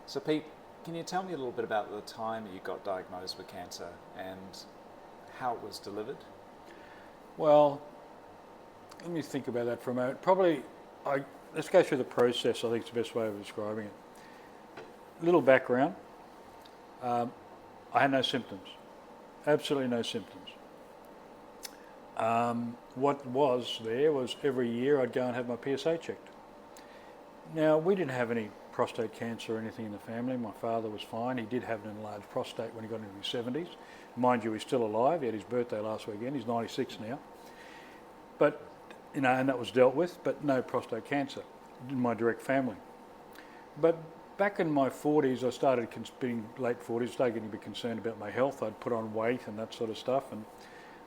So Pete, can you tell me a little bit about the time that you got diagnosed with cancer and how it was delivered? Well, let me think about that for a moment. Let's go through the process. I think it's the best way of describing it. Little background. I had no symptoms, absolutely no symptoms. What was there was every year I'd go and have my PSA checked. Now, we didn't have any prostate cancer or anything in the family. My father was fine. He did have an enlarged prostate when he got into his 70s. Mind you, he's still alive. He had his birthday last weekend. He's 96 now. But, and that was dealt with, but no prostate cancer in my direct family. But back in my 40s, I started being late 40s, started getting a bit concerned about my health. I'd put on weight and that sort of stuff. And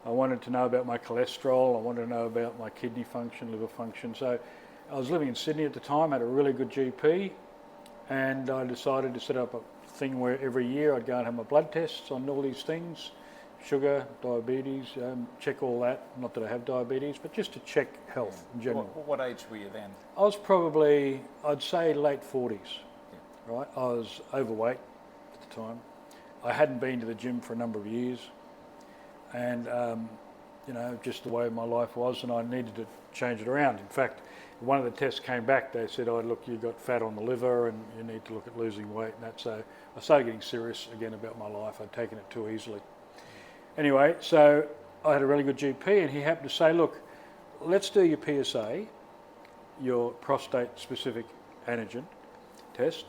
I wanted to know about my cholesterol. I wanted to know about my kidney function, liver function. So I was living in Sydney at the time, had a really good GP, and I decided to set up a thing where every year I'd go and have my blood tests on all these things, sugar, diabetes, check all that. Not that I have diabetes, but just to check health in general. What age were you then? I was probably, I'd say late 40s, right? I was overweight at the time. I hadn't been to the gym for a number of years, and just the way my life was, and I needed to change it around. In fact, one of the tests came back, they said, oh look, you've got fat on the liver and you need to look at losing weight and that. So I started getting serious again about my life. I'd taken it too easily. Anyway, so I had a really good GP, and he happened to say, look, let's do your PSA, your prostate specific antigen test.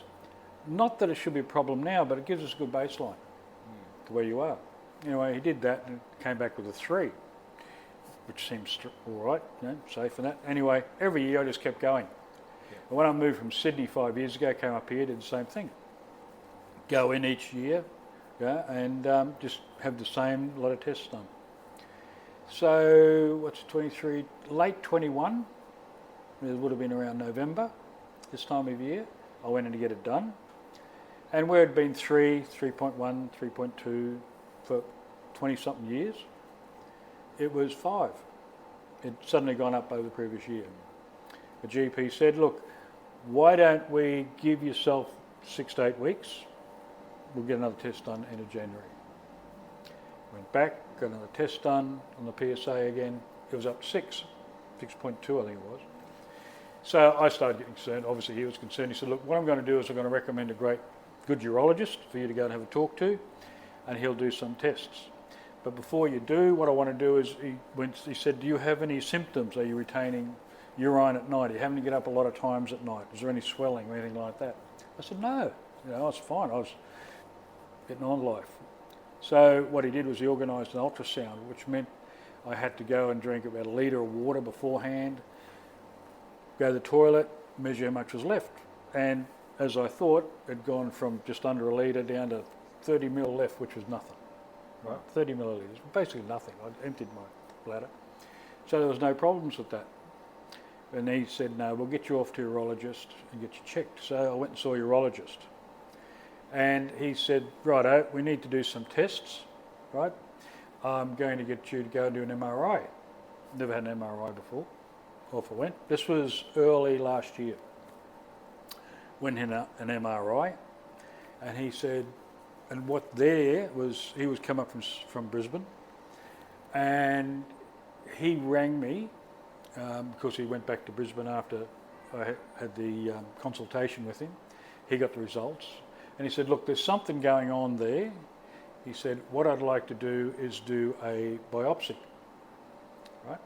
Not that it should be a problem now, but it gives us a good baseline to where you are. Anyway, he did that and came back with a 3. Which seems all right, safe and that. Anyway, every year I just kept going. Yeah. And when I moved from Sydney 5 years ago, came up here, did the same thing. Go in each year, and just have the same lot of tests done. So, what's 23? Late 21, it would have been around November, this time of year, I went in to get it done. And where it had been 3, 3.1, 3.2 for 20-something years, it was 5. It suddenly gone up over the previous year. The GP said, look, why don't we give yourself 6 to 8 weeks? We'll get another test done end of January. Went back, got another test done on the PSA again. It was up to 6, 6.2 I think it was. So I started getting concerned. Obviously he was concerned. He said, look, what I'm going to do is I'm going to recommend a good urologist for you to go and have a talk to, and he'll do some tests. But before you do, what I want to do is, he said, do you have any symptoms? Are you retaining urine at night? Are you having to get up a lot of times at night? Is there any swelling or anything like that? I said, no, I was fine. I was getting on life. So what he did was he organised an ultrasound, which meant I had to go and drink about 1 litre of water beforehand, go to the toilet, measure how much was left. And as I thought, it had gone from just under 1 litre down to 30 ml left, which was nothing. Right, 30 millilitres, basically nothing. I emptied my bladder. So there was no problems with that. And he said, no, we'll get you off to a urologist and get you checked. So I went and saw a urologist. And he said, righto, we need to do some tests, right? I'm going to get you to go and do an MRI. Never had an MRI before. Off I went. This was early last year. Went in an MRI, and he said, and what there was, he was come up from Brisbane, and he rang me, because he went back to Brisbane after I had the consultation with him. He got the results, and he said, look, there's something going on there. He said, what I'd like to do is do a biopsy. Right?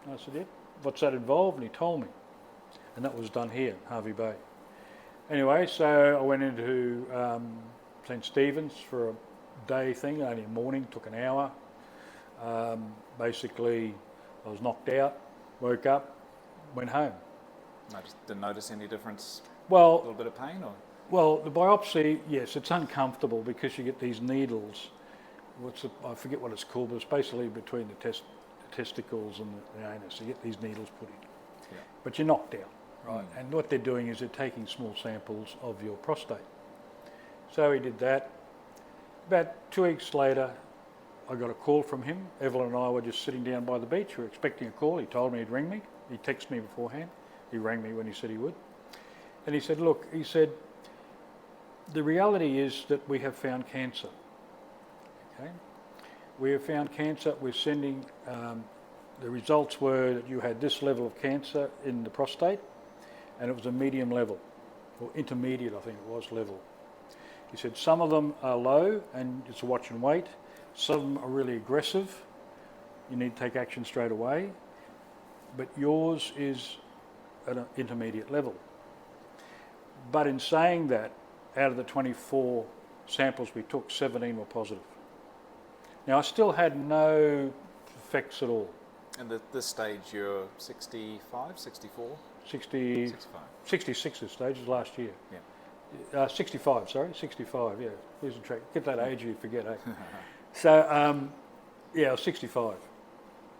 And I said, yeah, what's that involved? And he told me. And that was done here, Harvey Bay. Anyway, so I went into St Stephen's for a day thing, only a morning, took an hour. Basically, I was knocked out, woke up, went home. I just didn't notice any difference? Well, a little bit of pain? Or? Well, the biopsy, yes, it's uncomfortable because you get these needles. I forget what it's called, but it's basically between the testicles and the anus. You get these needles put in. Yeah. But you're knocked out, right? And what they're doing is they're taking small samples of your prostate. So he did that. About 2 weeks later, I got a call from him. Evelyn and I were just sitting down by the beach. We were expecting a call. He told me he'd ring me. He texted me beforehand. He rang me when he said he would. And he said, look, he said, the reality is that we have found cancer. Okay, we have found cancer. We're sending. The results were that you had this level of cancer in the prostate, and it was a medium level, or intermediate, I think it was, level. He said some of them are low, and it's a watch and wait. Some of them are really aggressive. You need to take action straight away. But yours is at an intermediate level. But in saying that, out of the 24 samples we took, 17 were positive. Now, I still had no effects at all. And at this stage, you're 65, 64? 60, 65. 66 this stage, was last year. Yeah. 65, sorry, 65, yeah. Losing track. Get that age, you forget, eh? So, yeah, I was 65.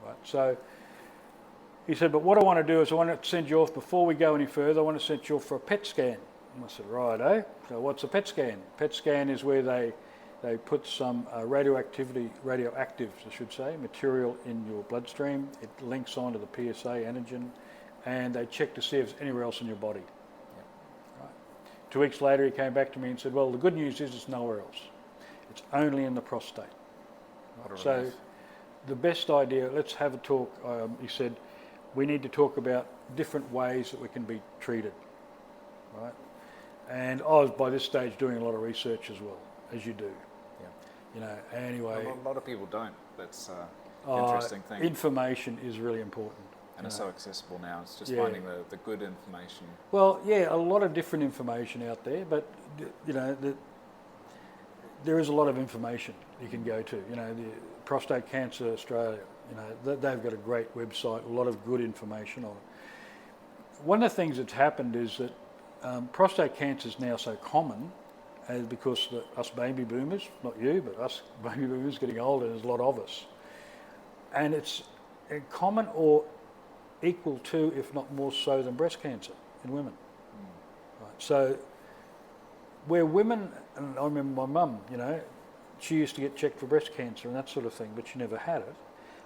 Right, so he said, but what I want to do is I want to send you off, before we go any further, I want to send you off for a PET scan. And I said, right, eh? So what's a PET scan? PET scan is where they put some radioactive, I should say, material in your bloodstream. It links onto the PSA antigen, and they check to see if it's anywhere else in your body. Yep. Right. 2 weeks later, he came back to me and said, well, the good news is it's nowhere else. It's only in the prostate. Right. So the best idea, let's have a talk. He said, we need to talk about different ways that we can be treated. Right. And I was, by this stage, doing a lot of research as well, as you do. You know, anyway. A lot of people don't. That's an interesting thing. Information is really important. And it's so accessible now. It's just finding the good information. Well, yeah, a lot of different information out there, but, you know, there is a lot of information you can go to. You know, the Prostate Cancer Australia, you know, they've got a great website, a lot of good information on it. One of the things that's happened is that prostate cancer is now so common, because us baby boomers, not you, but us baby boomers getting older, there's a lot of us. And it's common or equal to, if not more so than breast cancer in women. Right. So where women, and I remember my mum, you know, she used to get checked for breast cancer and that sort of thing, but she never had it.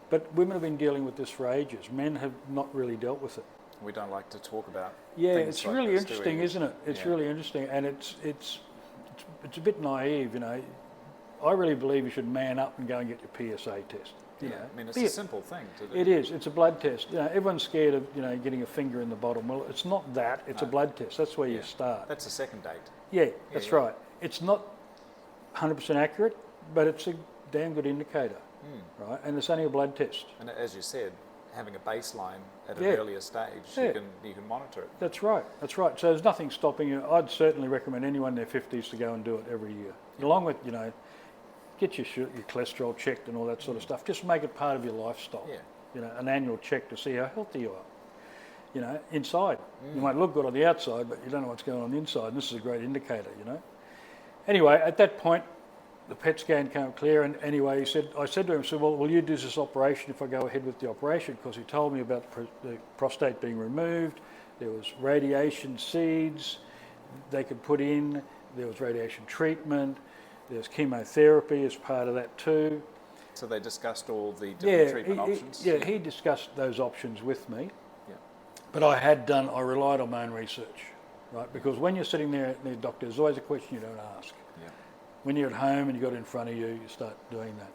But women have been dealing with this for ages. Men have not really dealt with it. We don't like to talk about things it's like really this, interesting, isn't it? It's really interesting, and it's a bit naive, you know. I really believe you should man up and go and get your PSA test. You know. I mean, it's a simple thing to do. It is. It's a blood test. You know, everyone's scared of, you know, getting a finger in the bottom. Well, it's not that. It's a blood test. That's where you start. That's a second date. Yeah, that's right. It's not 100% accurate, but it's a damn good indicator, right? And it's only a blood test. And as you said, having a baseline at an earlier stage, you can monitor it. That's right. That's right. So there's nothing stopping you. I'd certainly recommend anyone in their 50s to go and do it every year, along with, you know, get your cholesterol checked and all that sort of stuff. Just make it part of your lifestyle. Yeah. You know, an annual check to see how healthy you are. You know, inside. You might look good on the outside, but you don't know what's going on the inside. And this is a great indicator, you know. Anyway, at that point, the PET scan came clear, and anyway, I said to him, well, will you do this operation if I go ahead with the operation? Because he told me about the prostate being removed, there was radiation seeds they could put in, there was radiation treatment, there's chemotherapy as part of that too. So they discussed all the different treatment options? He discussed those options with me. Yeah. But I relied on my own research, right? Because when you're sitting there at the doctor, there's always a question you don't ask. Yeah. When you're at home and you've got it in front of you, you start doing that.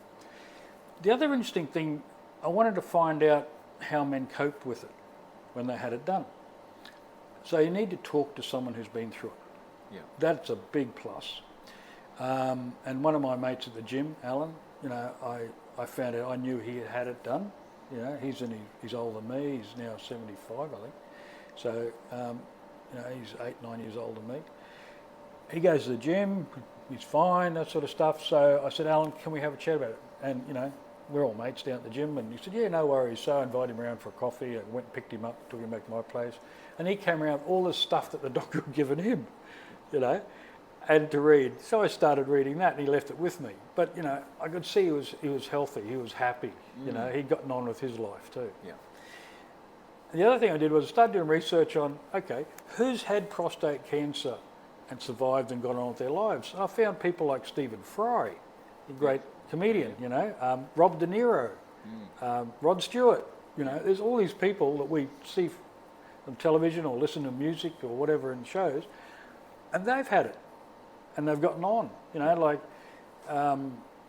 The other interesting thing, I wanted to find out how men coped with it when they had it done. So you need to talk to someone who's been through it. Yeah. That's a big plus. And one of my mates at the gym, Alan, you know, I found out, I knew he had had it done. You know, he's older than me. He's now 75, I think. So, you know, he's 8-9 years older than me. He goes to the gym. He's fine, that sort of stuff. So I said, Alan, can we have a chat about it? And, you know, we're all mates down at the gym. And he said, yeah, no worries. So I invited him around for a coffee. I went and picked him up, took him back to my place. And he came around with all the stuff that the doctor had given him, you know, and to read. So I started reading that, and he left it with me. But, you know, I could see he was healthy. He was happy. You know, he'd gotten on with his life too. Yeah. And the other thing I did was I started doing research on, okay, who's had prostate cancer and survived and gone on with their lives? And I found people like Stephen Fry, the great comedian, you know, Rob De Niro, Rod Stewart. You know, there's all these people that we see on television or listen to music or whatever in shows, and they've had it. and they've gotten on. You know, like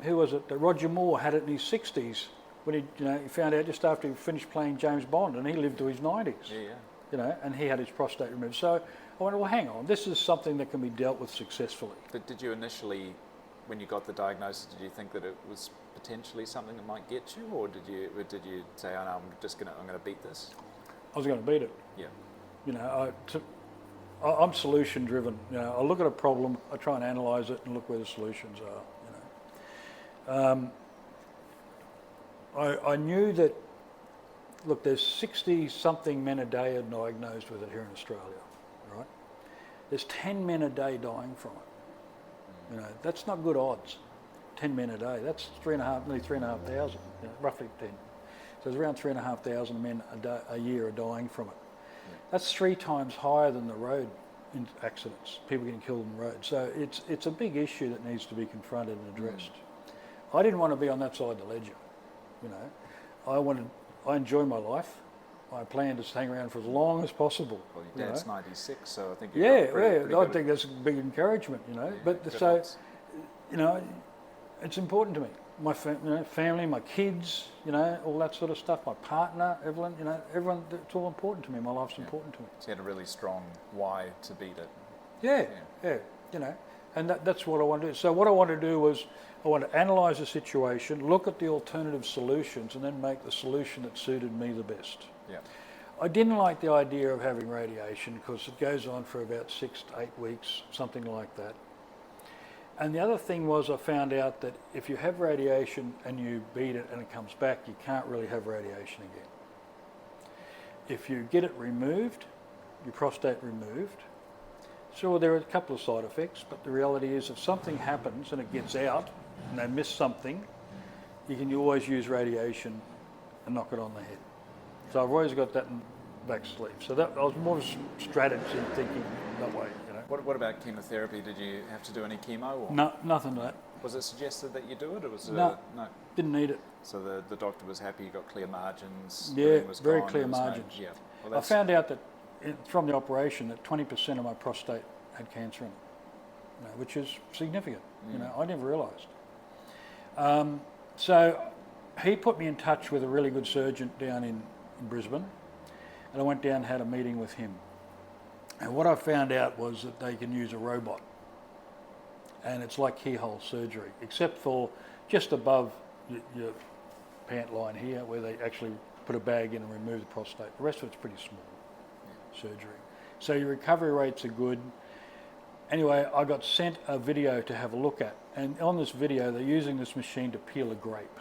who was it? Roger Moore had it in his 60s when he found out just after he finished playing James Bond, and he lived to his 90s. Yeah, yeah. You know, and he had his prostate removed. So I went, well, hang on, this is something that can be dealt with successfully. But did you initially, when you got the diagnosis, did you think that it was potentially something that might get you, or did you say, oh no, I'm gonna beat this? I was going to beat it. Yeah. You know, I'm solution driven. You know, I look at a problem, I try and analyse it, and look where the solutions are. You know, I knew that. Look, there's 60-something men a day are diagnosed with it here in Australia, right? There's 10 men a day dying from it. You know, that's not good odds. 10 men a day. That's nearly 3,500. You know, roughly 10. So there's around 3,500 men a year are dying from it. Yeah. That's 3 times higher than the road accidents. People getting killed on the road. So it's a big issue that needs to be confronted and addressed. I didn't want to be on that side of the ledger. You know, I enjoy my life. I plan to hang around for as long as possible. Well, your dad's 96, so I think I think that's a big encouragement, you know. Yeah, but so, you know, it's important to me. My family, my kids, you know, all that sort of stuff. My partner, Evelyn, you know, everyone. It's all important to me. My life's important to me. So you had a really strong why to beat it. Yeah. You know, and that's what I want to do. So what I want to do was, I want to analyse the situation, look at the alternative solutions, and then make the solution that suited me the best. Yeah. I didn't like the idea of having radiation because it goes on for about 6 to 8 weeks, something like that. And the other thing was, I found out that if you have radiation and you beat it and it comes back, you can't really have radiation again. If you get it removed, your prostate removed, sure, there are a couple of side effects, but the reality is if something happens and it gets out and they miss something, you can always use radiation and knock it on the head. So I've always got that in back sleeve. So that I was more strategy thinking that way. You know. What about chemotherapy? Did you have to do any chemo? Or? No, nothing like that. Was it suggested that you do it, or was no, no? Didn't need it. So the doctor was happy. You got clear margins. Yeah, was very gone, clear margins. No, yeah. Well, I found out that from the operation that 20% of my prostate had cancer in it, you know, which is significant. You know, I never realised. So he put me in touch with a really good surgeon down in Brisbane, and I went down and had a meeting with him. And what I found out was that they can use a robot, and it's like keyhole surgery, except for just above your pant line here, where they actually put a bag in and remove the prostate. The rest of it's pretty small surgery. So your recovery rates are good. Anyway, I got sent a video to have a look at, and on this video they're using this machine to peel a grape.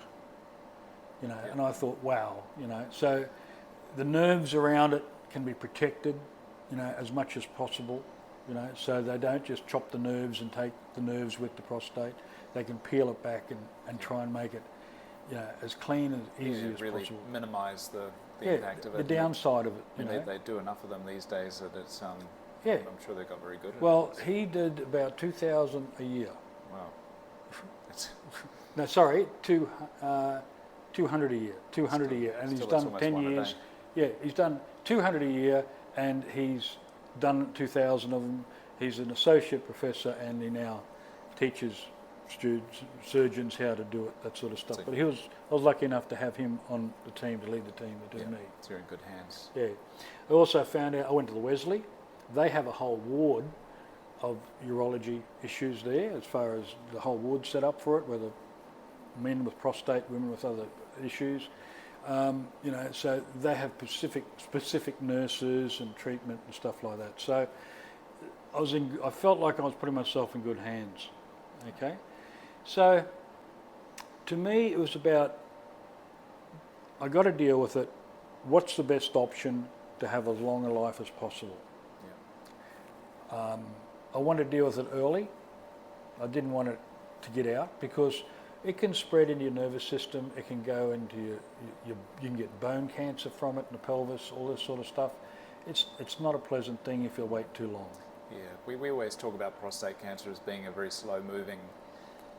You know, and I thought, wow, you know, so the nerves around it can be protected, you know, as much as possible, you know, so they don't just chop the nerves and take the nerves with the prostate. They can peel it back and try and make it, you know, as clean and easy as really possible. Minimise the impact of it. The downside of it. You And know. they do enough of them these days that it's Yeah. I'm sure they got very good at Well, it. he did about 2,000 a year. Wow. That's, No, sorry, 200 a year. 200 a year, and he's still, done it's almost 10 one a years. day. Yeah, he's done 200 a year, and he's done 2,000 of them. He's an associate professor, and he now teaches students, surgeons how to do it, that sort of stuff. So- But I was lucky enough to have him on the team to lead the team to do yeah, me. it's you're in good hands. Yeah. I also found out, I went to the Wesley. They have a whole ward of urology issues there, as far as the whole ward set up for it, whether men with prostate, women with other issues. You know, so they have specific nurses and treatment and stuff like that. So I felt like I was putting myself in good hands. Okay, so to me it was about, I got to deal with it. What's the best option to have as long a life as possible? Yeah. I wanted to deal with it early. I didn't want it to get out because it can spread into your nervous system. It can go into your you can get bone cancer from it in the pelvis, all this sort of stuff. It's not a pleasant thing if you wait too long. Yeah, we always talk about prostate cancer as being a very slow-moving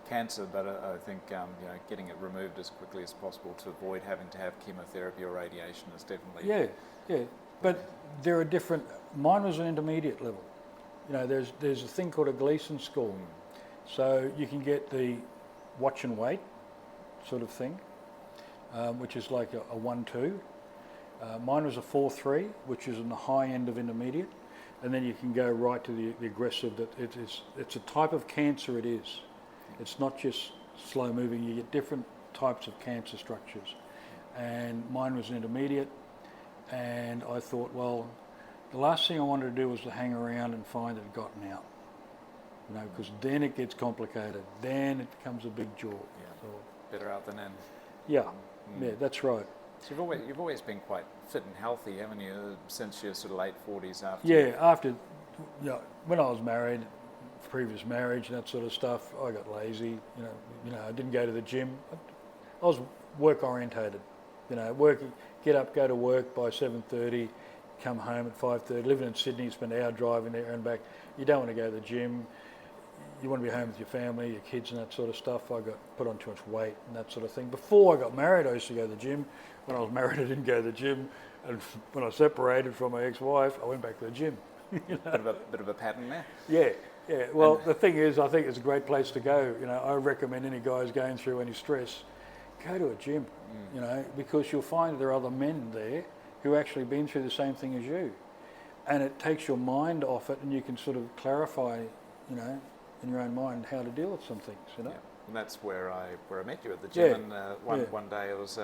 cancer, but I think you know, getting it removed as quickly as possible to avoid having to have chemotherapy or radiation is definitely... Yeah. But there are different. Mine was an intermediate level. there's a thing called a Gleason score. So you can get the watch and wait sort of thing, which is like a 1-2. Mine was a 4-3, which is in the high end of intermediate, and then you can go right to the aggressive. That it's a type of cancer. It is. It's not just slow moving. You get different types of cancer structures, and mine was intermediate. And I thought, well, the last thing I wanted to do was to hang around and find it had gotten out. Because then it gets complicated. Then it becomes a big job. Yeah. So, Better out than in. yeah, that's right. So you've always been quite fit and healthy, haven't you? Since your sort of late 40s after. Yeah, after, when I was married, previous marriage and that sort of stuff, I got lazy. I didn't go to the gym. I was work orientated. Working, get up, go to work by 7:30, come home at 5:30. Living in Sydney, spend an hour driving there and back. You don't want to go to the gym. You want to be home with your family, your kids and that sort of stuff. I got put on too much weight and that sort of thing. Before I got married, I used to go to the gym. When I was married, I didn't go to the gym. And when I separated from my ex-wife, I went back to the gym. Bit of a pattern there. Yeah. Well, the thing is, I think it's a great place to go. I recommend any guys going through any stress, go to a gym. Because you'll find there are other men there who actually been through the same thing as you, and it takes your mind off it, and you can sort of clarify, in your own mind how to deal with some things. Yeah. And that's where I met you at the gym. Yeah. And one day I was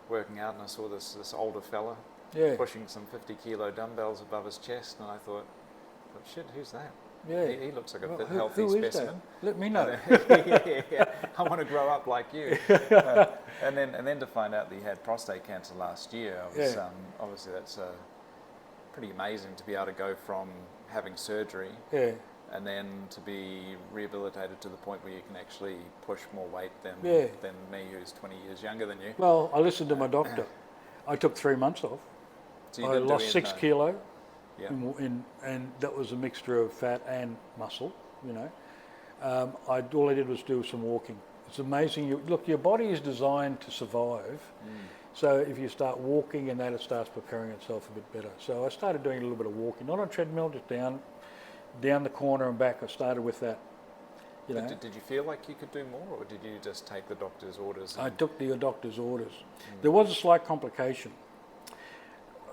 working out, and I saw this older fella pushing some 50-kilo dumbbells above his chest, and I thought, shit, who's that? Yeah. He looks like a fit, who healthy is specimen. that? Let me know. Yeah. I want to grow up like you. And then to find out that you had prostate cancer last year, obviously that's pretty amazing to be able to go from having surgery and then to be rehabilitated to the point where you can actually push more weight than me, who's 20 years younger than you. Well, I listened to my doctor. I took 3 months off. So I lost 6 kilo. Yeah. And that was a mixture of fat and muscle, all I did was do some walking. It's amazing. Your body is designed to survive. So if you start walking and that, it starts preparing itself a bit better. So I started doing a little bit of walking, not on treadmill, just down the corner and back. I started with that. Did you feel like you could do more, or did you just take the doctor's orders? I took the doctor's orders. There was a slight complication.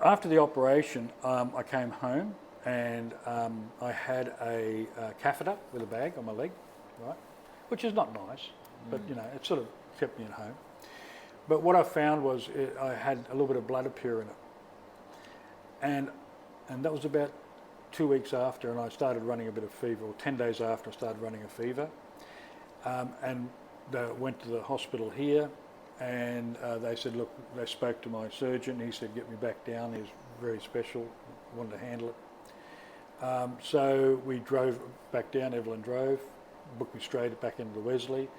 After the operation, I came home and I had a catheter with a bag on my leg, right, which is not nice, but it sort of kept me at home. But what I found was I had a little bit of blood appear in it, and that was about 2 weeks after, and I started running a bit of fever, or 10 days after I started running a fever, and went to the hospital here. And they said, look, they spoke to my surgeon. He said, get me back down. He was very special, wanted to handle it. So we drove back down. Evelyn drove, booked me straight back into the Wesley.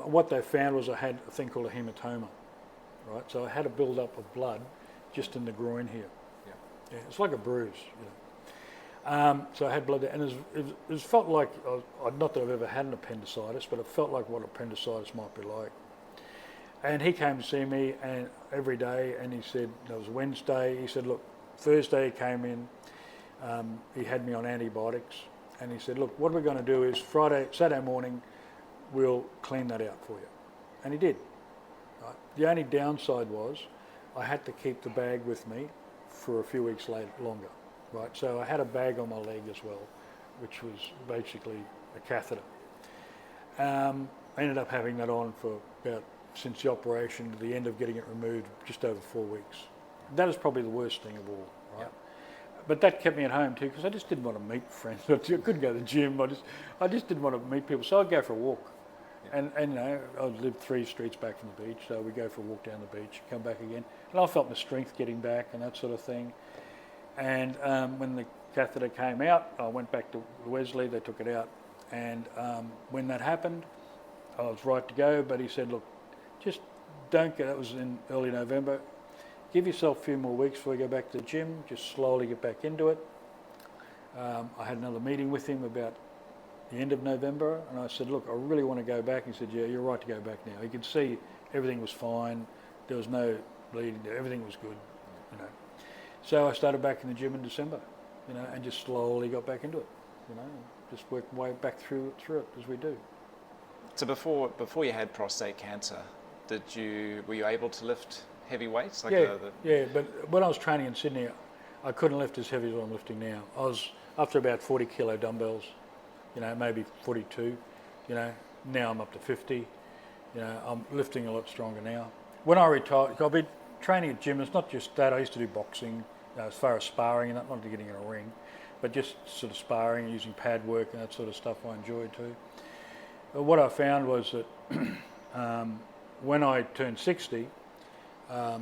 What they found was I had a thing called a hematoma, right? So I had a build-up of blood just in the groin here. Yeah, it's like a bruise. So I had blood there, and it felt like, not that I've ever had an appendicitis, but it felt like what appendicitis might be like. And he came to see me and every day, and he said, it was Wednesday, he said, look, Thursday he came in, he had me on antibiotics, and he said, look, what we're going to do is Saturday morning, we'll clean that out for you. And he did. Right? The only downside was I had to keep the bag with me for a few weeks longer. Right? So I had a bag on my leg as well, which was basically a catheter. I ended up having that on for since the operation to the end of getting it removed, just over 4 weeks. That is probably the worst thing of all, right? Yep. But that kept me at home too, because I just didn't want to meet friends. I couldn't go to the gym. I just didn't want to meet people. So I'd go for a walk. Yep. And I lived 3 streets back from the beach, so we'd go for a walk down the beach, come back again. And I felt my strength getting back and that sort of thing. And when the catheter came out, I went back to Wesley, they took it out. And when that happened, I was right to go, but he said, look, just don't go, that was in early November, give yourself a few more weeks before you go back to the gym, just slowly get back into it. I had another meeting with him about the end of November, and I said, look, I really want to go back. He said, yeah, you're right to go back now. He could see everything was fine, there was no bleeding, everything was good, So I started back in the gym in December, and just slowly got back into it. just work my way back through it as we do. So before you had prostate cancer, were you able to lift heavy weights? Yeah, but when I was training in Sydney, I couldn't lift as heavy as I'm lifting now. I was up to about 40 kilo dumbbells, maybe 42, now I'm up to 50, I'm lifting a lot stronger now. When I retired, I've been training at gym. It's not just that. I used to do boxing, as far as sparring, and not getting in a ring, but just sort of sparring and using pad work and that sort of stuff I enjoyed too. But what I found was that when I turned 60, I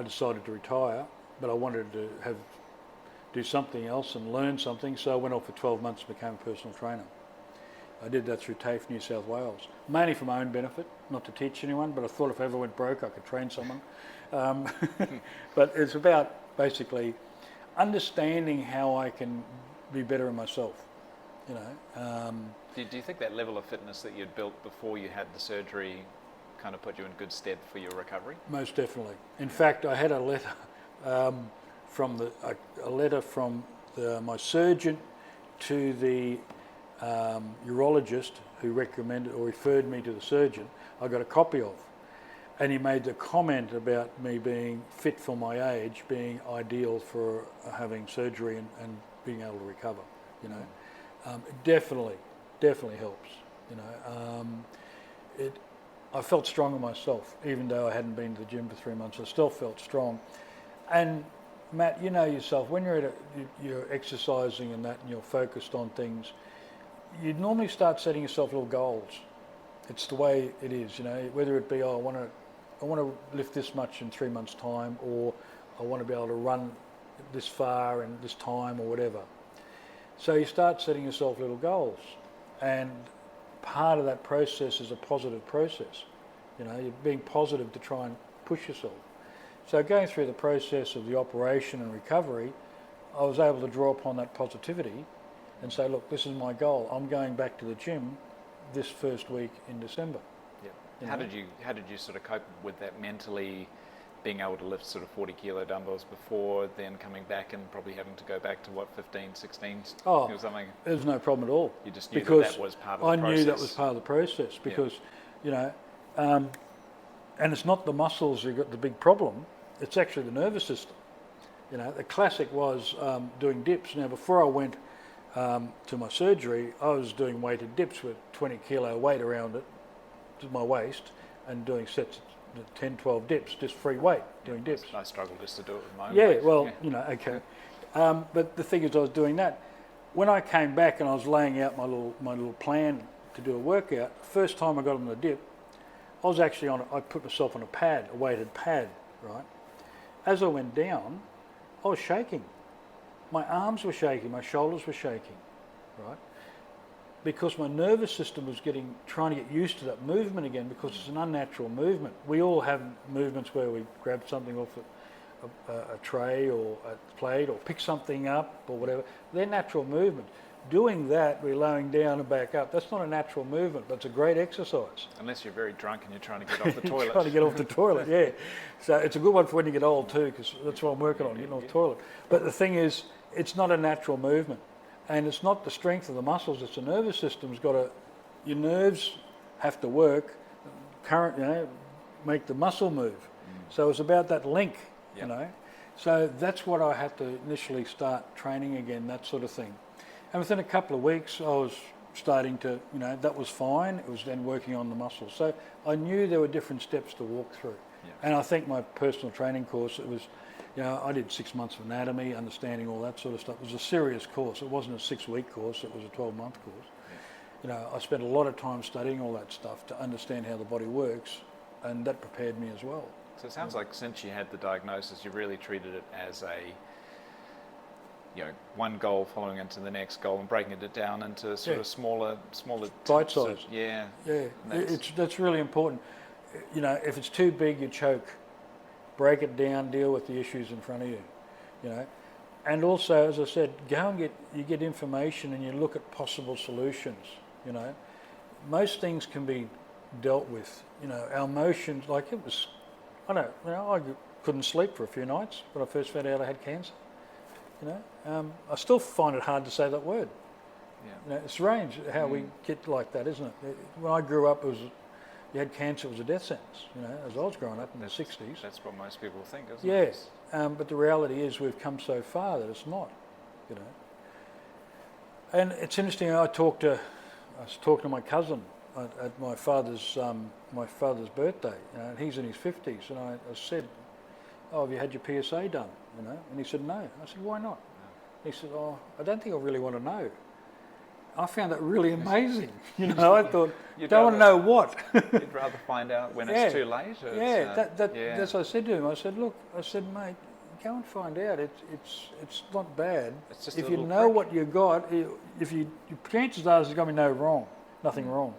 decided to retire, but I wanted to do something else and learn something, so I went off for 12 months and became a personal trainer. I did that through TAFE, New South Wales, mainly for my own benefit, not to teach anyone, but I thought if I ever went broke I could train someone. But it's about basically understanding how I can be better in myself. Do you think that level of fitness that you'd built before you had the surgery kind of put you in good stead for your recovery? Most definitely. In fact, I had a letter from my surgeon to the urologist who recommended or referred me to the surgeon. I got a copy of, and he made the comment about me being fit for my age, being ideal for having surgery and being able to recover. It definitely helps. I felt strong in myself, even though I hadn't been to the gym for 3 months. I still felt strong. And Matt, you know yourself, when you're exercising and that, and you're focused on things, you normally start setting yourself little goals. It's the way it is, whether it be, I want to lift this much in 3 months' time, or I want to be able to run this far in this time, or whatever. So you start setting yourself little goals, and part of that process is a positive process. You're being positive to try and push yourself. So going through the process of the operation and recovery, I was able to draw upon that positivity and say, look, this is my goal. I'm going back to the gym this first week in December. Yeah. How did you sort of cope with that mentally, being able to lift sort of 40 kilo dumbbells before, then coming back and probably having to go back to 15, 16 or something? There was no problem at all. You just knew that was part of the process. I knew that was part of the process because, and it's not the muscles who got the big problem, it's actually the nervous system. The classic was doing dips. Now, before I went to my surgery, I was doing weighted dips with 20 kilo weight around it to my waist and doing sets of 10, 12 dips, just free weight, doing dips. I struggle just to do it with my own weight. Okay. But the thing is, I was doing that. When I came back and I was laying out my little plan to do a workout, the first time I got on the dip, I was actually I put myself on a weighted pad, right? As I went down, I was shaking. My arms were shaking, my shoulders were shaking, right? Because my nervous system was trying to get used to that movement again, because it's an unnatural movement. We all have movements where we grab something off a tray or a plate or pick something up or whatever. They're natural movements. Doing that, we're laying down and back up. That's not a natural movement, but it's a great exercise. Unless you're very drunk and you're trying to get off the toilet. Trying to get off the toilet, yeah. So it's a good one for when you get old too, because that's what I'm working on, getting off the toilet. But the thing is, it's not a natural movement. And it's not the strength of the muscles, it's the nervous system's your nerves have to work, make the muscle move. So it's about that link, So that's what I had to initially start training again, that sort of thing. And within a couple of weeks, I was starting to, that was fine. It was then working on the muscles. So I knew there were different steps to walk through. Yeah. And I think my personal training course, it was, I did 6 months of anatomy, understanding all that sort of stuff. It was a serious course. It wasn't a 6-week course. It was a 12-month course. Yeah. I spent a lot of time studying all that stuff to understand how the body works, and that prepared me as well. So it sounds like since you had the diagnosis, you really treated it as one goal following into the next goal and breaking it down into sort of smaller bite size. Yeah. That's really important. If it's too big, you choke. Break it down, deal with the issues in front of you, And also, as I said, go and get information and you look at possible solutions, Most things can be dealt with, our emotions, like it was, I couldn't sleep for a few nights when I first found out I had cancer, I still find it hard to say that word, Yeah. You know, it's strange how we get like that, isn't it? When I grew up, you had cancer, it was a death sentence. You know, as I was growing up in the 60s. That's what most people think, isn't it? Yes, but the reality is we've come so far that it's not. You know, and it's interesting. I was talking to my cousin at my father's birthday, and he's in his 50s, and I said, "Oh, have you had your PSA done?" You know, and he said, "No." I said, "Why not?" He said, "Oh, I don't think I really want to know." I found that really amazing. You know, I thought, don't want to know what. You'd rather find out when it's too late. Or That's what I said to him. I said, "Look," I said, "Mate, go and find out. It's not bad. It's just if you know what you got, chances are there's going to be nothing wrong.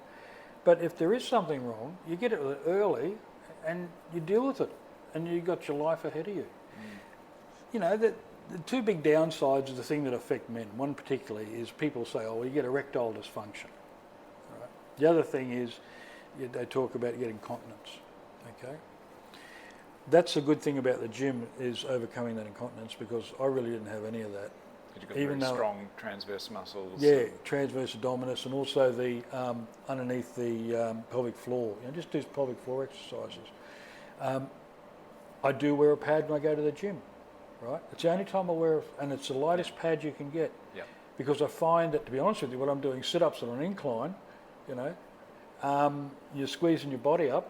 But if there is something wrong, you get it early, and you deal with it, and you got your life ahead of you. You know that." The two big downsides of the thing that affect men, one particularly, is people say, "Oh, well, you get erectile dysfunction." Right? The other thing is they talk about getting incontinence. Okay, that's a good thing about the gym is overcoming that incontinence, because I really didn't have any of that. You've got very strong transverse muscles. Yeah, transverse abdominis, and also the underneath the pelvic floor. You know, just do pelvic floor exercises. I do wear a pad when I go to the gym. Right, it's the only time I wear, and it's the lightest pad you can get. Yeah. Because I find that, to be honest with you, when I'm doing sit-ups on an incline, you know, you're squeezing your body up.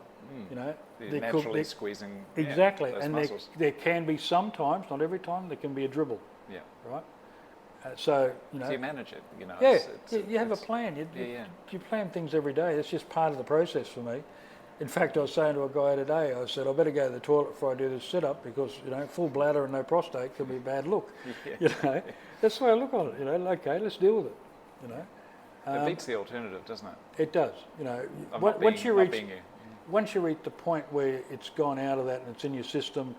You know, you're naturally squeezing. Exactly, those and muscles. there can be sometimes, not every time, there can be a dribble. Yeah. Right. So you know. So you manage it. You know. Yeah. You have a plan. You plan things every day. It's just part of the process for me. In fact, I was saying to a guy today, I said, I better go to the toilet before I do this sit-up, because, you know, full bladder and no prostate can be a bad look. Yeah. You know, that's the way I look on it. You know, okay, let's deal with it. You know, it beats the alternative, doesn't it? It does. You know, once you reach the point where it's gone out of that and it's in your system,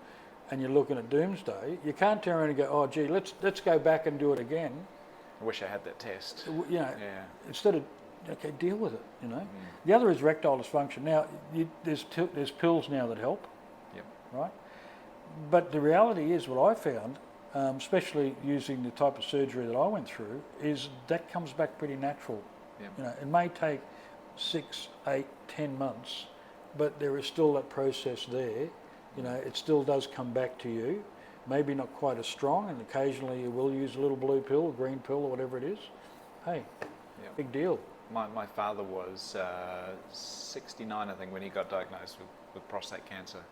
and you're looking at doomsday, you can't turn around and go, "Oh, gee, let's go back and do it again." I wish I had that test. You know, instead of. Okay, deal with it, you know. The other is erectile dysfunction. Now, there's pills now that help, right? But the reality is, what I found, especially using the type of surgery that I went through, is that comes back pretty natural. You know, it may take 6, 8, 10 months, but there is still that process there. You know, it still does come back to you. Maybe not quite as strong, and occasionally you will use a little blue pill, a green pill, or whatever it is. Hey, big deal. My father was 69, I think, when he got diagnosed with prostate cancer.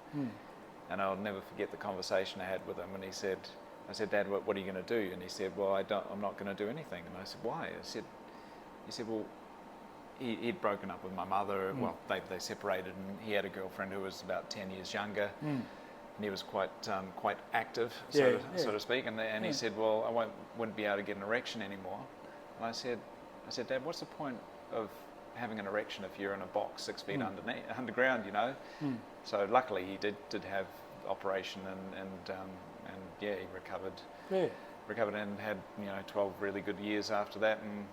And I'll never forget the conversation I had with him. And I said, "Dad, what are you going to do?" And he said, "Well, I'm not going to do anything." And I said, "Why?" He said, "Well, he'd broken up with my mother. Well, they separated, and he had a girlfriend who was about 10 years younger. And he was quite active, so to speak. And he said, "Well, I wouldn't be able to get an erection anymore." And I said, "Dad, what's the point of having an erection if you're in a box 6 feet underground, you know?" So luckily he did have operation, and he recovered. Recovered and had 12 really good years after that, and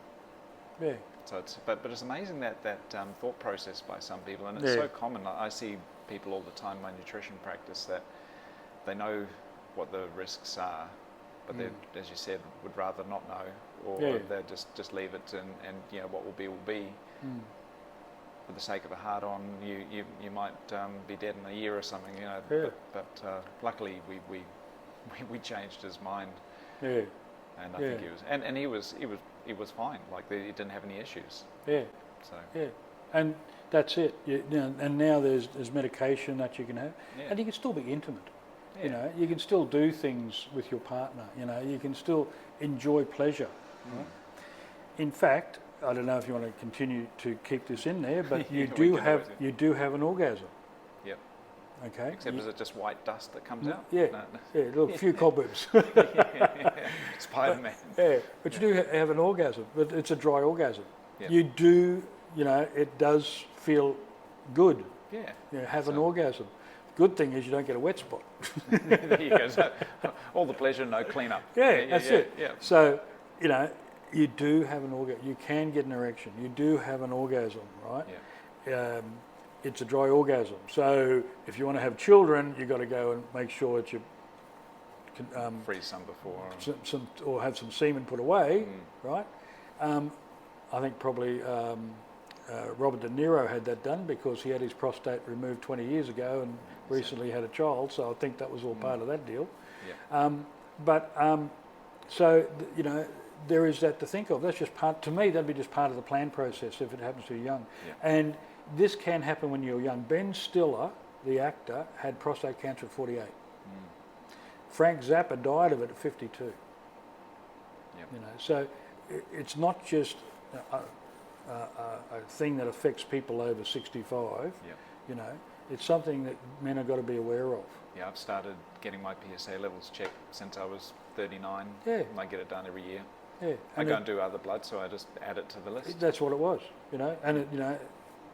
so but it's amazing that thought process by some people, and it's so common. I see people all the time in my nutrition practice that they know what the risks are, but they, as you said, would rather not know, or they just leave it, and what will be. For the sake of a hard-on, you might be dead in a year or something, you know. But luckily we changed his mind. And I think he was fine. Like he didn't have any issues. And that's it. And now there's medication that you can have, and you can still be intimate. You know, you can still do things with your partner. You know, you can still enjoy pleasure. Right? In fact, I don't know if you want to continue to keep this in there, but you do have an orgasm. Yep. Okay. Except is it just white dust that comes out? Yeah. Look, a few cobwebs. Spider-Man. But you do have an orgasm, but it's a dry orgasm. Yep. You do, it does feel good. Yeah. You have an orgasm. Good thing is you don't get a wet spot. There you go. So, all the pleasure, no cleanup. That's it. Yeah. So, you do have an orgasm. You can get an erection. You do have an orgasm, right? Yeah. It's a dry orgasm. So if you want to have children, you've got to go and make sure that you can freeze some before, or have some semen put away, right? I think probably Robert De Niro had that done because he had his prostate removed 20 years ago and recently had a child, so I think that was all part of that deal. Yeah. So, you know, there is that to think of. That's just part, to me, that'd be just part of the plan process if it happens to you young. Yeah. And this can happen when you're young. Ben Stiller, the actor, had prostate cancer at 48. Frank Zappa died of it at 52. Yep. You know, so it's not just a thing that affects people over 65. Yep. You know, it's something that men have got to be aware of. Yeah, I've started getting my PSA levels checked since I was 39. Yeah. And I get it done every year. Yeah. I go and do other blood, so I just add it to the list. That's what it was, you know. And it, you know,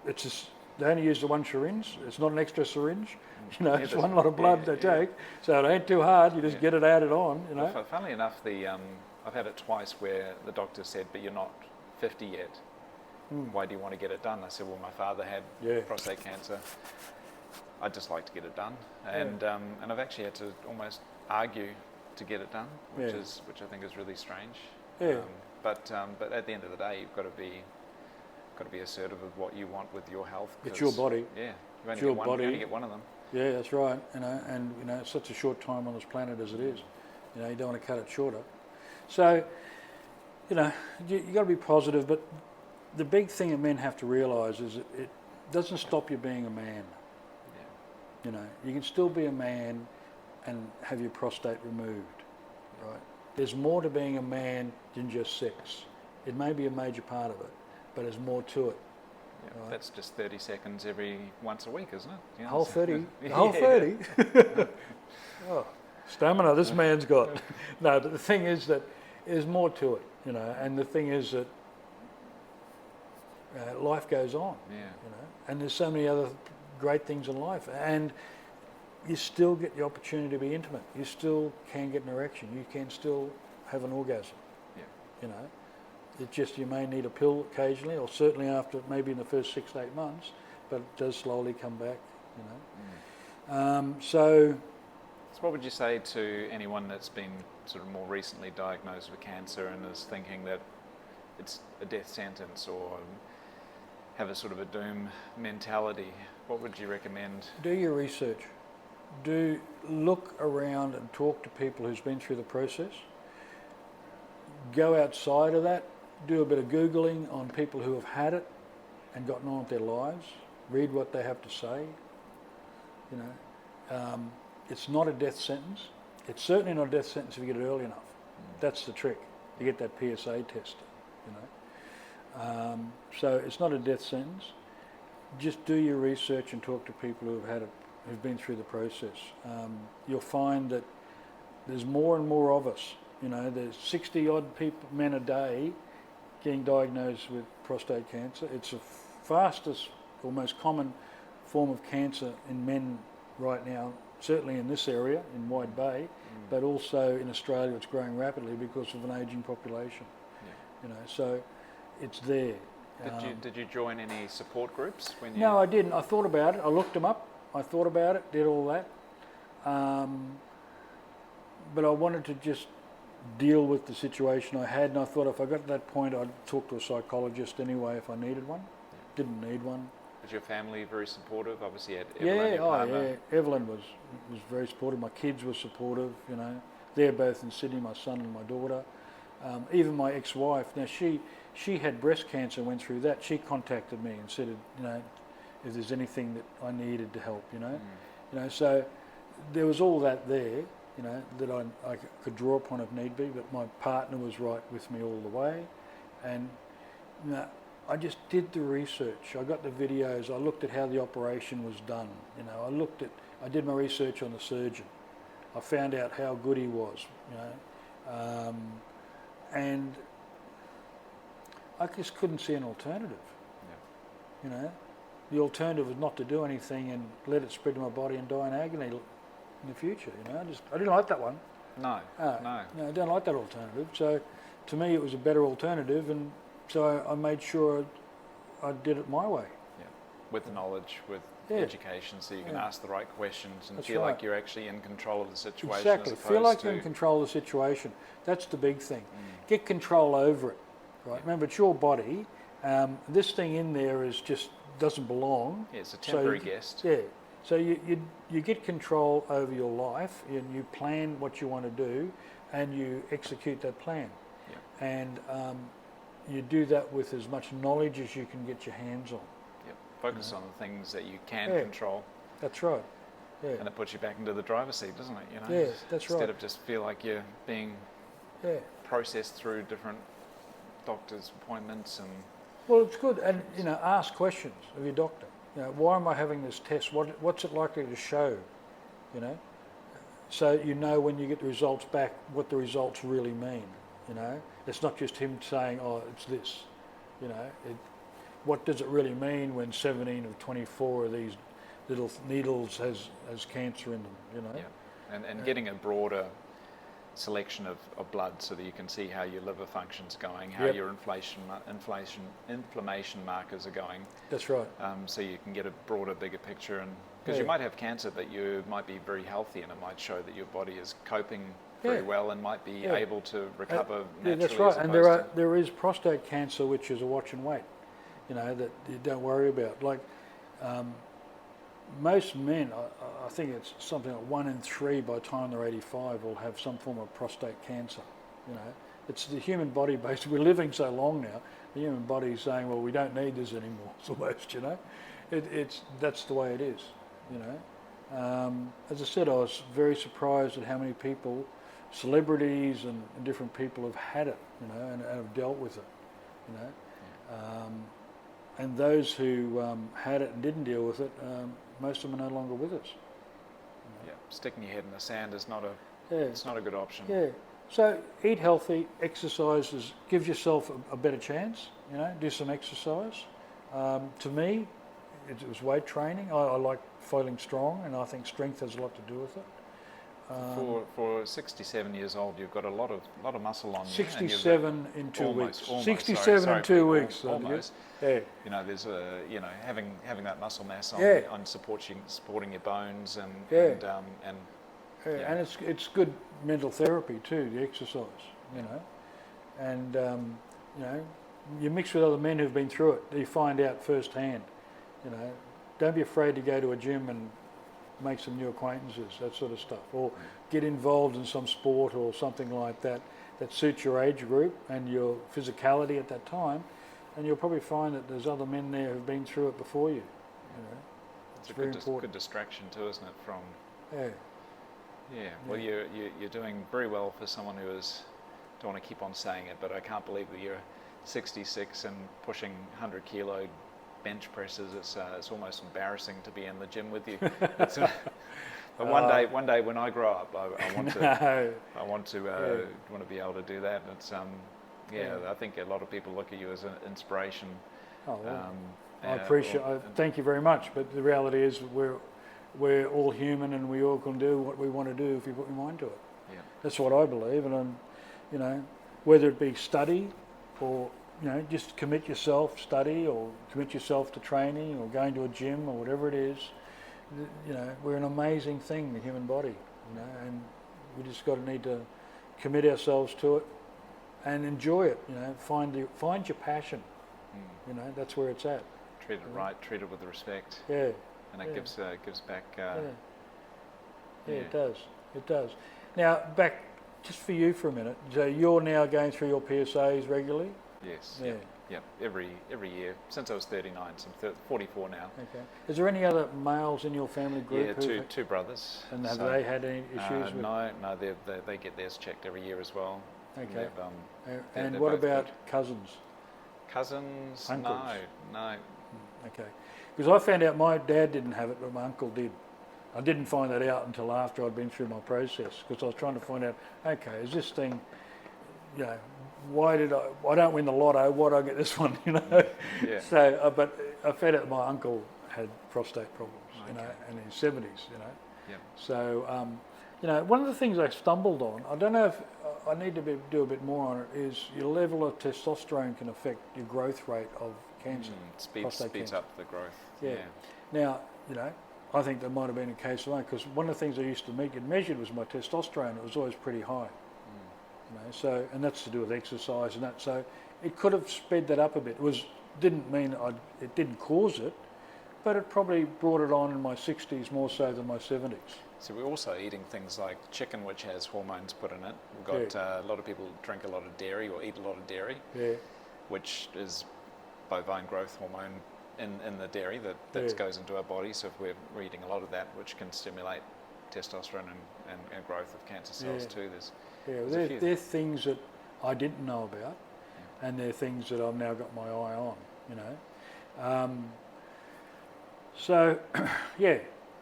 it's just, they only use the one syringe. It's not an extra syringe. You know, Yeah, it's one lot of blood they take, so it ain't too hard. You just get it added on, you know. Well, funnily enough, I've had it twice where the doctor said, "But you're not 50 yet. Why do you want to get it done?" I said, "Well, my father had prostate cancer. I'd just like to get it done," and I've actually had to almost argue to get it done, which I think is really strange. Yeah. But at the end of the day, you've got to be assertive of what you want with your health. It's your body. Yeah, It's your body. You only get one of them. Yeah, that's right. You know, and you know, it's such a short time on this planet as it is. You know, you don't want to cut it shorter. So, you know, you got to be positive. But the big thing that men have to realise is that it doesn't stop you being a man. Yeah. You know, you can still be a man and have your prostate removed, right? There's more to being a man than just sex. It may be a major part of it, but there's more to it. Yeah, right? that's just 30 seconds every once a week, isn't it? You know, Whole so- 30. The whole 30. Oh, stamina this man's got. No, but the thing is that there's more to it, you know, and the thing is that life goes on, Yeah. you know, and there's so many other great things in life, and you still get the opportunity to be intimate. You still can get an erection. You can still have an orgasm. Yeah. You know, it's just you may need a pill occasionally, or certainly after maybe in the first 6 to 8 months, but it does slowly come back. You know, so So what would you say to anyone that's been sort of more recently diagnosed with cancer and is thinking that it's a death sentence or have a sort of a doom mentality? What would you recommend? do your research. Do look around and talk to people who's been through the process. Go outside of that. Do a bit of Googling on people who have had it and gotten on with their lives. Read what they have to say. You know, it's not a death sentence. It's certainly not a death sentence if you get it early enough. That's the trick. You get that PSA test. You know, so it's not a death sentence. Just do your research and talk to people who have had it, who've been through the process. You'll find that there's more and more of us. You know, there's 60 odd men a day getting diagnosed with prostate cancer. It's the fastest or most common form of cancer in men right now, certainly in this area, in Wide Bay, but also in Australia it's growing rapidly because of an ageing population. Yeah. You know, so it's there. Did you join any support groups when you? No, I didn't. I thought about it. I looked them up. I thought about it, did all that. But I wanted to just deal with the situation I had, and I thought if I got to that point, I'd talk to a psychologist anyway if I needed one. Didn't need one. Was your family very supportive? Obviously, you had Evelyn, your partner. Yeah. Evelyn was very supportive. My kids were supportive. You know, they're both in Sydney. My son and my daughter. Even my ex-wife. Now she had breast cancer and went through that. She contacted me and said, you know, if there's anything that I needed to help. You know, so there was all that there. You know, that I could draw upon if need be. But my partner was right with me all the way, and you know, I just did the research. I got the videos. I looked at how the operation was done. You know, I did my research on the surgeon. I found out how good he was. You know, and I just couldn't see an alternative. Yeah. You know, the alternative was not to do anything and let it spread to my body and die in agony in the future. You know, I didn't like that one. No. No, I don't like that alternative. So, to me, it was a better alternative, and so I made sure I did it my way. Yeah. With knowledge, with education, so you can ask the right questions and feel like you're actually in control of the situation. Exactly. As opposed Feel like to... you're in control of the situation. That's the big thing. Get control over it. right? Remember, it's your body. This thing in there is just doesn't belong. Yeah, it's a temporary guest. Yeah. So you get control over your life, and you plan what you want to do, and you execute that plan. Yeah. And you do that with as much knowledge as you can get your hands on. Yep. Focus on the things that you can control. That's right. Yeah. And it puts you back into the driver's seat, doesn't it? Yeah, that's right. Instead of just feel like you're being processed through different doctor's appointments and. Well, it's good, and ask questions of your doctor. Why am I having this test? What's it likely to show? So when you get the results back, what the results really mean. It's not just him saying, "Oh, it's this." What does it really mean when 17 of 24 of these little needles has cancer in them? Yeah, and getting a broader selection of blood so that you can see how your liver function's going, how your inflammation markers are going. That's right. So you can get a broader, bigger picture, and because you might have cancer, but you might be very healthy, and it might show that your body is coping very well and might be able to recover naturally. Yeah, that's right. And there is prostate cancer, which is a watch and wait. That you don't worry about. Like most men, I think it's something like 1 in 3 by the time they're 85 will have some form of prostate cancer. It's the human body basically. We're living so long now. The human body is saying, "Well, we don't need this anymore." It's almost, that's the way it is. As I said, I was very surprised at how many people, celebrities and different people, have had it, and have dealt with it. And those who had it and didn't deal with it, most of them are no longer with us. Yeah, sticking your head in the sand is not it's not a good option. Yeah. So eat healthy, exercise gives yourself a better chance. Do some exercise. To me, it was weight training. I like feeling strong, and I think strength has a lot to do with it. For 67 years old, you've got a lot of muscle on you. 67 in 2 weeks. Almost, 67 in 2 weeks. Almost. Yeah. There's having that muscle mass on supporting your bones and and it's good mental therapy too. The exercise, and you mix with other men who've been through it. You find out firsthand. Don't be afraid to go to a gym and make some new acquaintances, that sort of stuff, or get involved in some sport or something like that suits your age group and your physicality at that time, and you'll probably find that there's other men there who've been through it before you. It's a good distraction too, isn't it? From well, you're doing very well for someone who is. Don't want to keep on saying it, but I can't believe that you're 66 and pushing 100 kilo bench presses. It's almost embarrassing to be in the gym with you. But one day when I grow up, I want to be able to do that. It's I think a lot of people look at you as an inspiration. I appreciate. Thank you very much. But the reality is, we're all human, and we all can do what we want to do if we put our mind to it. Yeah. That's what I believe, and whether it be study or just commit yourself, study, or commit yourself to training, or going to a gym, or whatever it is. We're an amazing thing, the human body. And we just need to commit ourselves to it and enjoy it. Find your passion. That's where it's at. Treat it right. Treat it with respect. Yeah. And it gives back. It does. It does. Now back just for you for a minute. So you're now going through your PSAs regularly. Yes. Yeah. Yep. Every year since I was 39. So I'm 44 now. Okay. Is there any other males in your family group? Yeah, two brothers. And have they had any issues with? No. They get theirs checked every year as well. Okay. And what about cousins? Cousins? Uncles? No. Okay. Because I found out my dad didn't have it, but my uncle did. I didn't find that out until after I'd been through my process, because I was trying to find out, okay, is this thing, why don't win the lotto, why do I get this one, Yeah. So, but I found out my uncle had prostate problems, Okay. in his 70s, Yeah. So, one of the things I stumbled on, I don't know if I need to do a bit more on it, is your level of testosterone can affect your growth rate of cancer. Speeds cancer. up the growth. Yeah. Now, I think that might have been a case of mine, because one of the things I used to get measured was my testosterone. It was always pretty high. You know, so, and that's to do with exercise and that. So it could have sped that up a bit. Didn't mean it didn't cause it, but it probably brought it on in my 60s more so than my 70s. So we're also eating things like chicken, which has hormones put in it. We've got a lot of people drink a lot of dairy or eat a lot of dairy, which is bovine growth hormone in the dairy that goes into our body. So if we're eating a lot of that, which can stimulate testosterone and growth of cancer cells too. They're things that I didn't know about, and they're things that I've now got my eye on, you know. So, yeah,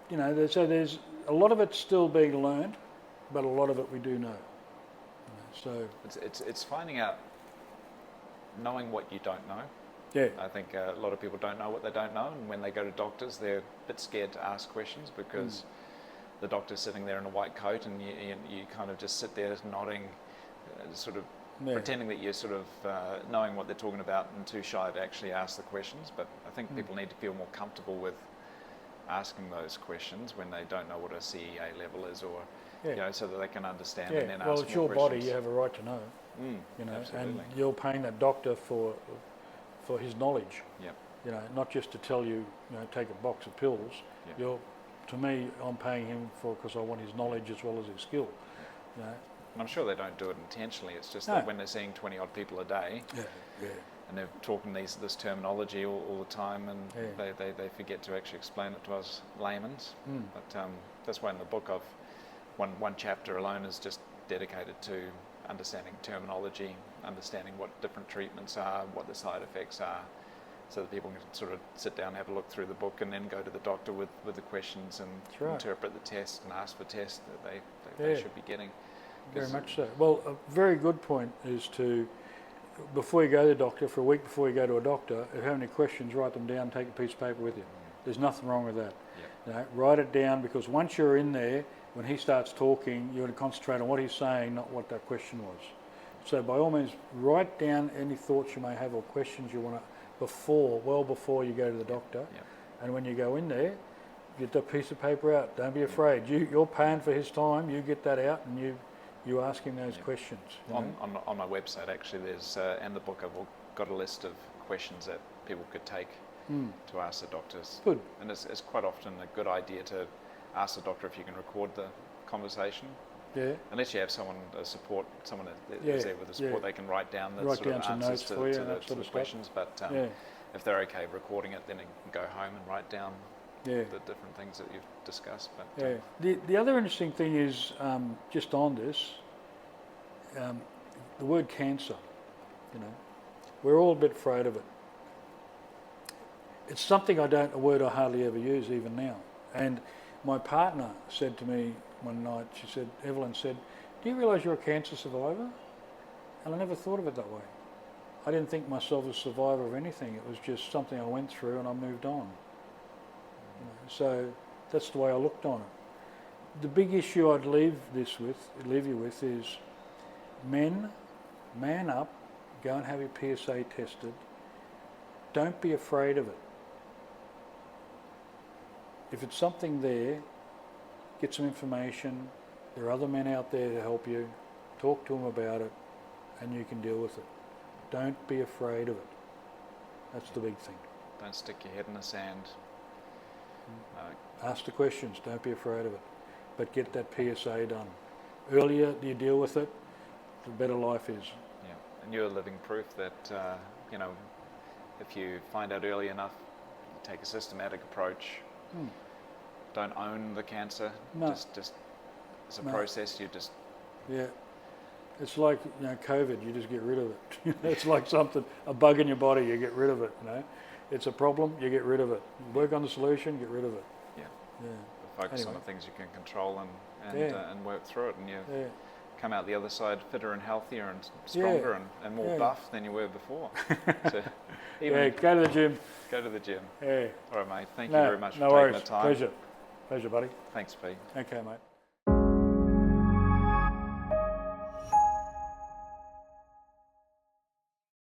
you know, so there's a lot of it still being learned, but a lot of it we do know. You know, so it's finding out, knowing what you don't know. Yeah. I think a lot of people don't know what they don't know, and when they go to doctors, they're a bit scared to ask questions because the doctor's sitting there in a white coat, and you kind of just sit there nodding, sort of pretending that you're sort of knowing what they're talking about and too shy to actually ask the questions. But I think people need to feel more comfortable with asking those questions when they don't know what a CEA level is, or you know, so that they can understand and then ask more questions. Well, it's your body; you have a right to know. You know, absolutely. and you're paying that doctor for his knowledge. Yep. You know, not just to tell you, you know, take a box of pills. Yep. To me, I'm paying him because I want his knowledge as well as his skill. You know. And I'm sure they don't do it intentionally. It's just that when they're seeing 20 odd people a day, and they're talking this terminology all the time, and they forget to actually explain it to us layman's. But that's why in the book one chapter alone is just dedicated to understanding terminology, understanding what different treatments are, what the side effects are, so that people can sort of sit down, have a look through the book, and then go to the doctor with the questions and interpret the test and ask for tests that they should be getting. Very much so. Well, a very good point is to, before you go to the doctor, for a week before you go to a doctor, if you have any questions, write them down, take a piece of paper with you. There's nothing wrong with that. You know, write it down, because once you're in there, when he starts talking, you're going to concentrate on what he's saying, not what that question was. So by all means, write down any thoughts you may have or questions you want to, well before you go to the doctor. And when you go in there, get that piece of paper out. Don't be afraid. You're paying for his time. You get that out and you ask him those questions. On my website, actually, there's and the book, I've got a list of questions that people could take to ask the doctors. Good. And it's quite often a good idea to ask the doctor if you can record the conversation. Unless you have someone someone that is there with the support, they can write down the sort of answers to the questions. But if they're okay recording it, then you can go home and write down the different things that you've discussed. But the other interesting thing is, just on this, the word cancer. You know, we're all a bit afraid of it. It's something a word I hardly ever use even now. And my partner said to me one night, Evelyn said, "Do you realise you're a cancer survivor?" And I never thought of it that way. I didn't think myself as a survivor of anything. It was just something I went through and I moved on. You know, so that's the way I looked on it. The big issue I'd leave you with is man up, go and have your PSA tested. Don't be afraid of it. If it's something there, get some information. There are other men out there to help you. Talk to them about it, and you can deal with it. Don't be afraid of it. That's the big thing. Don't stick your head in the sand. Ask the questions. Don't be afraid of it. But get that PSA done. Earlier you deal with it, the better life is. Yeah, and you're living proof that you know, if you find out early enough, you take a systematic approach. Don't own the cancer. No. Just it's a process. You just It's like, you know, COVID. You just get rid of it. It's like a bug in your body. You get rid of it. You know, it's a problem. You get rid of it. Work on the solution. Get rid of it. Focus on the things you can control and work through it, and you come out the other side fitter and healthier and stronger and more buff than you were before. So go to the gym. Go to the gym. Yeah. All right, mate. Thank you very much for taking the time. Pleasure, buddy. Thanks, Pete. Okay, mate.